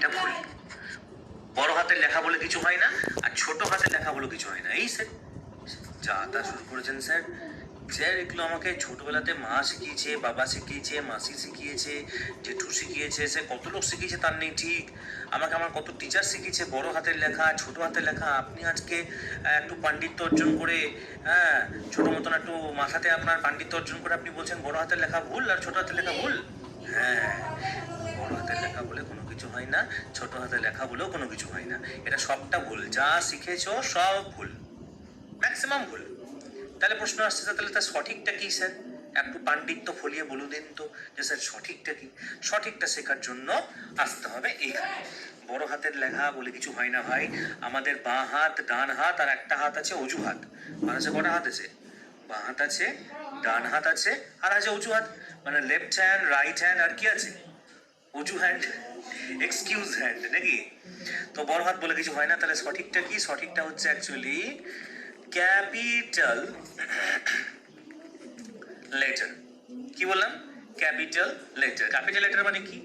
এটা ভুল। বড় হাতের লেখা বলে কিছু হয় না, আর ছোট হাতের লেখা বলে কিছু হয় না। এই স্যার যা তা শুরু করেছেন স্যার। স্যার এগুলো আমাকে ছোটবেলাতে মা শিখিয়েছে, বাবা শিখিয়েছে, মাসি শিখিয়েছে, জেঠু শিখিয়েছে, সে কত লোক শিখিয়েছে তার নেই ঠিক। আমাকে আমার কত টিচার শিখিয়েছে বড় হাতের লেখা, ছোট হাতের লেখা। আপনি আজকে একটু পাণ্ডিত্য অর্জন করে, হ্যাঁ, ছোট মতন একটু মাথাতে আপনার পাণ্ডিত্য অর্জন করে আপনি বলছেন বড় হাতের লেখা ভুল আর ছোট হাতের লেখা ভুল। হ্যাঁ, বড় হাতের লেখা বলে কোনো কিছু হয় না, ছোট হাতের লেখা বলেও কোনো কিছু হয় না। এটা সবটা ভুল, যা শিখেছো সব ভুল, ম্যাক্সিমাম ভুল। তাহলে প্রশ্ন আসছে, তাহলে তার সঠিকটা কি স্যার? একটু পাণ্ডিত্য ফলিয়ে বলে দিন তো যে স্যার সঠিকটা কি। সঠিকটা শেখার জন্য আসতে হবে এইখানে। বড় হাতের লেখা বলে কিছু হয় না ভাই। আমাদের বাঁ হাত, ডান হাত, আর একটা হাত আছে অজু হাত। আর আছে কটা হাত আছে? বাঁ হাত আছে, ডান হাত আছে, আর আছে অজু হাত। মানে লেফট হ্যান্ড, রাইট হ্যান্ড, আর কি আছে? অজু হ্যান্ড, এক্সকিউজ হ্যান্ড, নাকি? তো বড় হাত বলে কিছু হয় না। তাহলে সঠিকটা কি? সঠিকটা হচ্ছে অ্যাকচুয়ালি ক্যাপিটাল লেটার। কি বললাম? Capital letter. ক্যাপিটাল লেটার মানে কি?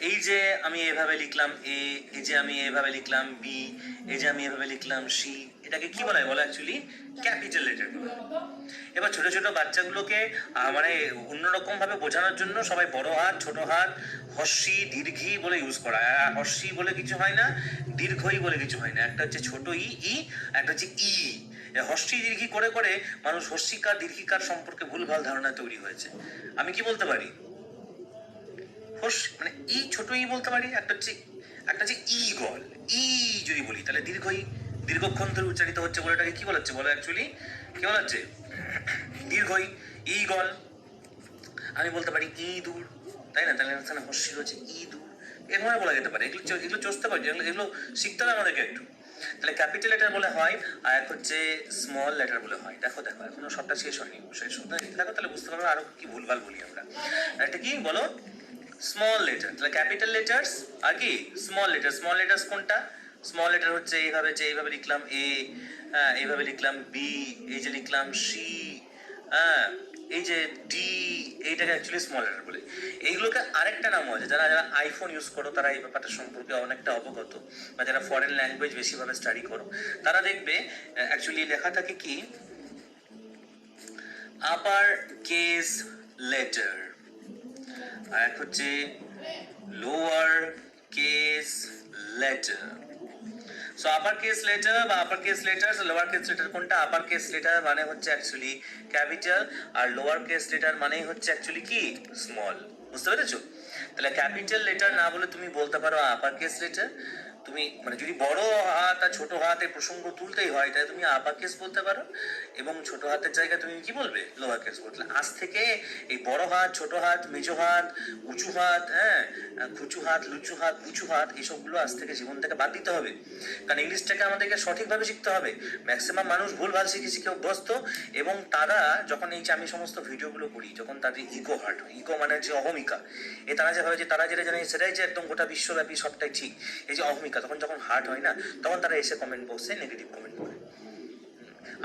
এই যে আমি এভাবে লিখলাম এ, এই যে আমি এভাবে লিখলাম বি, এই যে আমি এভাবে লিখলাম সি, এটাকে কি বলা হয় বলো? অ্যাকচুয়ালি ক্যাপিটাল লেটার বলা হয়। এবার ছোট ছোট বাচ্চাগুলোকে মানে অন্যরকম ভাবে বোঝানোর জন্য সবাই বড় হাত, ছোট হাত, হর্ষি, দীর্ঘি বলে ইউজ করা। হর্ষি বলে কিছু হয় না, দীর্ঘই বলে কিছু হয় না। একটা হচ্ছে ছোট ই ই, একটা হচ্ছে ই। হর্ষি দীর্ঘি করে করে মানুষ হর্ষিকার দীর্ঘিকার সম্পর্কে ভুলভাল ধারণা তৈরি হয়েছে। আমি কি বলতে পারি? মানে ই, ছোট ই বলতে পারি। একটা হচ্ছে ই গল। ই যদি বলি তাহলে দীর্ঘ ই, দীর্ঘক্ষণ ধরে উচ্চারিত হচ্ছে বলে এটাকে কি বলা হচ্ছে বলো? অ্যাকচুয়ালি কি বলা হচ্ছে? দীর্ঘ ই, ই গল। আমি বলতে পারি ই দূর, তাই না? তাহলে এখানে হর্ষি হচ্ছে ই দূর। এভাবে বলা যেতে পারে। এগুলো চষতে পারি, এগুলো শিখতে হবে আমাদেরকে একটু। তাহলে ক্যাপিটাল লেটার বলে হয়, আর এক হচ্ছে স্মল লেটার বলে হয়। দেখো দেখো এখনো সবটা শেষ হয়নি, শেষ হতে দেখো তাহলে বুঝতে পারবে আরো কি ভুলভাল বলি আমরা। একটা কি বলো? Small letter. তাহলে ক্যাপিটাল লেটার্স আর কি স্মল লেটার। স্মল লেটার্স কোনটা? স্মল লেটার হচ্ছে এইভাবে, যে এইভাবে লিখলাম এ, হ্যাঁ, এইভাবে লিখলাম বি, এই যে লিখলাম সি, হ্যাঁ, এই যে ডি, এইটাকে অ্যাকচুয়ালি স্মল লেটার বলে। এইগুলোকে আরেকটা নাম আছে, যারা যারা আইফোন ইউজ করো তারা এই ব্যাপারটা সম্পর্কে অনেকটা অবগত, বা যারা ফরেন ল্যাঙ্গুয়েজ বেশিভাবে স্টাডি করো তারা দেখবে অ্যাকচুয়ালি লেখা থাকে কি আপার কেস লেটার, আর এক হচ্ছে lower case letter. So upper case letter বা upper case letter, lower case letter কোনটা? আপার কেস লেটার মানে হচ্ছে অ্যাকচুয়ালি ক্যাপিটাল, আর লোয়ার কেস লেটার মানেই হচ্ছে অ্যাকচুয়ালি কি স্মল। বুঝতে পেরেছো? তাহলে ক্যাপিটাল লেটার না বলে তুমি বলতে পারো আপার কেস লেটার। তুমি মানে যদি বড় হাত আর ছোট হাতের প্রসঙ্গ তুলতেই হয় তাহলে তুমি আপার কেস বলতে পারো, এবং ছোট হাতের জায়গায় তুমি কি বলবে? লোয়ার কেস বলতে। আজ থেকে এই বড় হাত, ছোট হাত, মেজো হাত, উঁচু হাত, হ্যাঁ, খুচু হাত, লুচু হাত, উঁচু হাত, এইসবগুলো আজ থেকে জীবন থেকে বাদ দিতে হবে। কারণ ইংলিশটাকে আমাদেরকে সঠিকভাবে শিখতে হবে। ম্যাক্সিমাম মানুষ ভুলভাল শিখে শিখে অভ্যস্ত, এবং তারা যখন এই যে আমি সমস্ত ভিডিওগুলো করি, যখন তাদের ইগো হার্ট হয়, ইগো মানে হচ্ছে অহমিকা, তারা যে ভাবে যে তারা যেটা জানে সেটাই যে একদম গোটা বিশ্বব্যাপী সবটাই ঠিক, এই যে অহমিকা, যখন হার্ট হয় না, তখন তারা এসে কমেন্ট বক্সে নেগেটিভ কমেন্ট করে।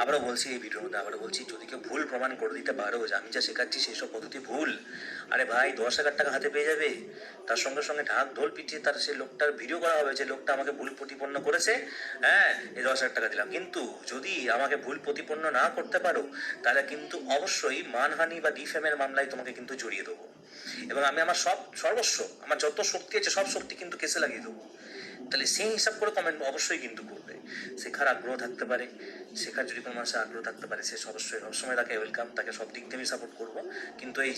আবারও বলছি এই ভিডিওর মধ্যে, আবারও বলছি, যদি কেউ ভুল প্রমাণ করে দিতে পারো যে আমি যা শেখাচ্ছি সেই সব পদ্ধতি ভুল, আরে ভাই 10,000 টাকা হাতে পেয়ে যাবে। তার সঙ্গে সঙ্গে ঢাক ঢোল পিটিয়ে তার সেই লোকটার ভিডিও করা হবে যে লোকটা আমাকে ভুল প্রতিপন্ন করেছে, হ্যাঁ, এই 10,000 টাকা দিলাম। কিন্তু যদি আমাকে ভুল প্রতিপন্ন না করতে পারো তাহলে কিন্তু অবশ্যই মানহানি বা ডিফেমের মামলায় তোমাকে কিন্তু জড়িয়ে দেবো, এবং আমি আমার সর্বস্ব, আমার যত শক্তি আছে সব শক্তি কিন্তু কেসে লাগিয়ে দেবো। তাহলে সেই হিসাব করে কমেন্ট অবশ্যই কিন্তু করবে। শেখার আগ্রহ থাকতে পারে, শেখার যদি কোনো মানুষের আগ্রহ থাকতে পারে, সে অবশ্যই সবসময় তাকে ওয়েলকাম, তাকে সব দিক দিয়ে আমি সাপোর্ট করবো। কিন্তু এই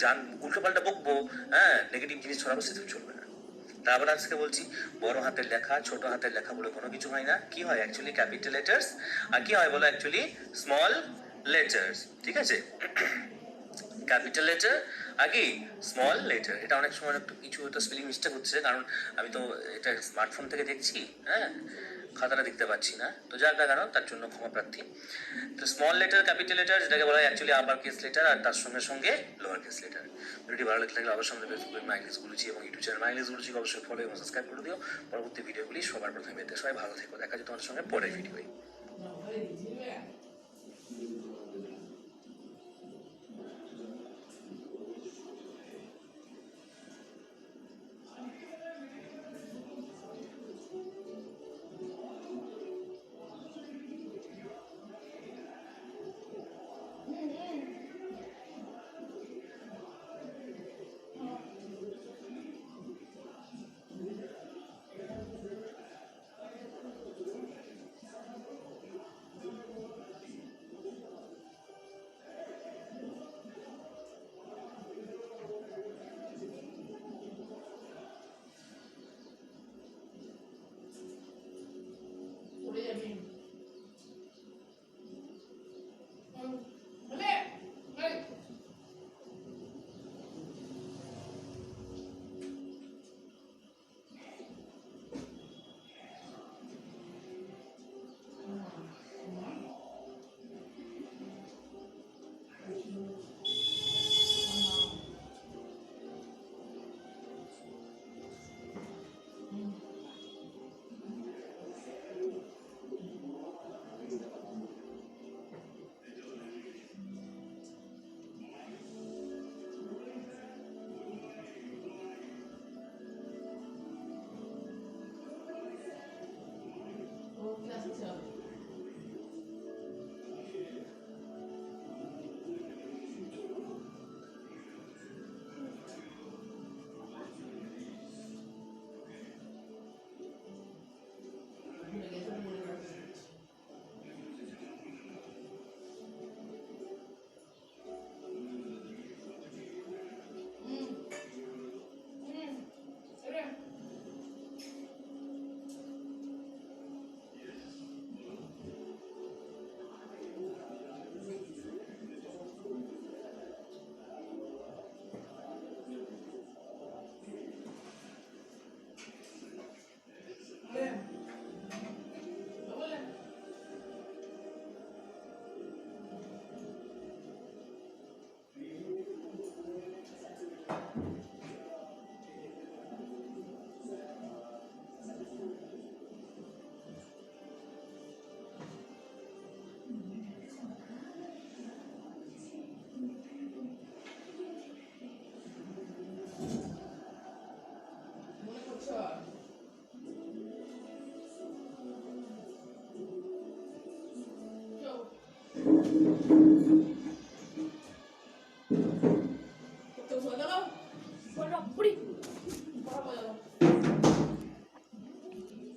উল্টো পাল্টা বকবো, হ্যাঁ, নেগেটিভ জিনিস ছড়াবো, সেটা চলবে না। তারপর আজকে বলছি বড় হাতের লেখা, ছোট হাতের লেখা বলে কোনো কিছু হয় না। কি হয় অ্যাকচুয়ালি? Capital letters. আর কি হয় বলো? Actually small letters. ঠিক আছে? ক্যাপিটাল লেটার আগে স্মল লেটার। এটা অনেক সময় একটু কিছু হয়তো স্পেলিং মিস্টেক হচ্ছে, কারণ আমি তো এটা স্মার্টফোন থেকে দেখছি, হ্যাঁ, খাতাটা দেখতে পাচ্ছি না, তো যার কারণ তার জন্য ক্ষমা প্রার্থী। তো স্মল লেটার, ক্যাপিটাল লেটার, যেটাকে বলা হয় অ্যাকচুয়ালি আপার কেস লেটার, আর তার সঙ্গে সঙ্গে লোয়ার কেস লেটার। ভিডিওটি ভালো লাগলে অবশ্যই আমাদের ফেসবুক মাইলিস গুলুচি এবং ইউটিউব চ্যানেল মাইলিস গুলুচি অবশ্যই ফলো এবং সাবস্ক্রাইব করে দিও। পরবর্তী ভিডিওগুলি সবার প্রথমে পেতে সবাই ভালো থেকো। দেখা যায় তোমাদের সঙ্গে পরের ভিডিওয়।